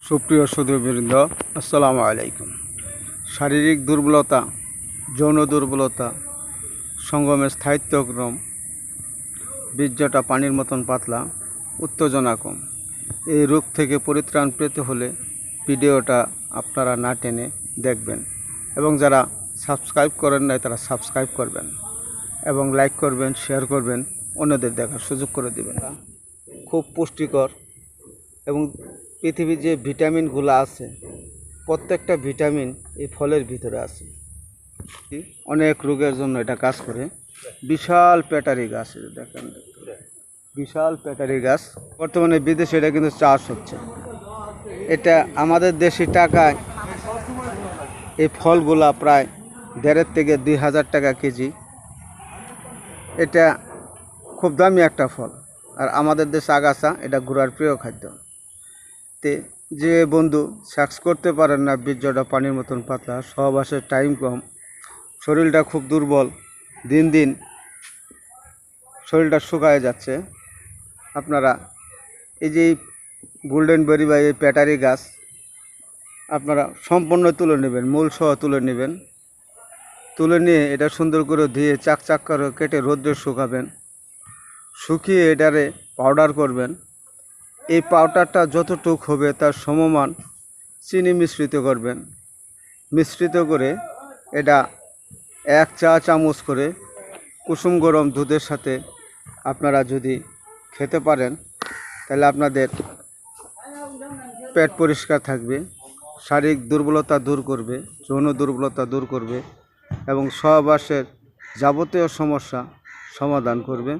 সুপ্রিয় সুধীবৃন্দ, আসসালামু আলাইকুম। শারীরিক দুর্বলতা, যৌন দুর্বলতা, সঙ্গমের স্থায়িত্ব কম, বীর্যটা পানির মতন পাতলা, উত্তেজনা কম, এই রোগ থেকে পরিত্রাণ পেতে হলে ভিডিওটা আপনারা না টেনে দেখবেন এবং যারা সাবস্ক্রাইব করেন নাই তারা সাবস্ক্রাইব করবেন এবং লাইক করবেন, শেয়ার করবেন, অন্যদের দেখার সুযোগ করে দেবেন। খুব পুষ্টিকর এবং পৃথিবীর যে ভিটামিনগুলো আছে প্রত্যেকটা ভিটামিন এই ফলের ভিতরে আছে। অনেক রোগের জন্য এটা কাজ করে। বিশাল প্যাটারি গাছ, দেখেন, বিশাল প্যাটারি গাছ। বর্তমানে বিদেশে এটা কিন্তু চাষ হচ্ছে। এটা আমাদের দেশি টাকায় এই ফলগুলা প্রায় 1,500 থেকে 2,000 টাকা কেজি। এটা খুব দামি একটা ফল, আর আমাদের দেশে আগাছা, এটা ঘোড়ার প্রিয় খাদ্য। যে বন্ধু সেক্স করতে পারেন না, বীর্যটা পানির মতন পাতলা, সহবাসের টাইম কম, শরীরটা খুব দুর্বল, দিন দিন শরীরটা শুকায় যাচ্ছে, আপনারা এই যে গোল্ডেন বেরি বা এই প্যাটারি গাছ আপনারা সম্পূর্ণ তুলে নেবেন, মূল সহ তুলে নেবেন। তুলে নিয়ে এটা সুন্দর করে ধুয়ে চাক চাক করে কেটে রোদ্রে শুকাবেন। শুকিয়ে এটারে পাউডার করবেন। এই পাউডারটা যতটুক হবে তার সমমান চিনি মিশ্রিত করবেন। মিশ্রিত করে এটা 1 চা চামচ করে কুসুম গরম দুধের সাথে আপনারা যদি খেতে পারেন তাহলে আপনাদের পেট পরিষ্কার থাকবে, শারীরিক দুর্বলতা দূর করবে, যৌন দুর্বলতা দূর করবে এবং সহবাসের যাবতীয় সমস্যা সমাধান করবে।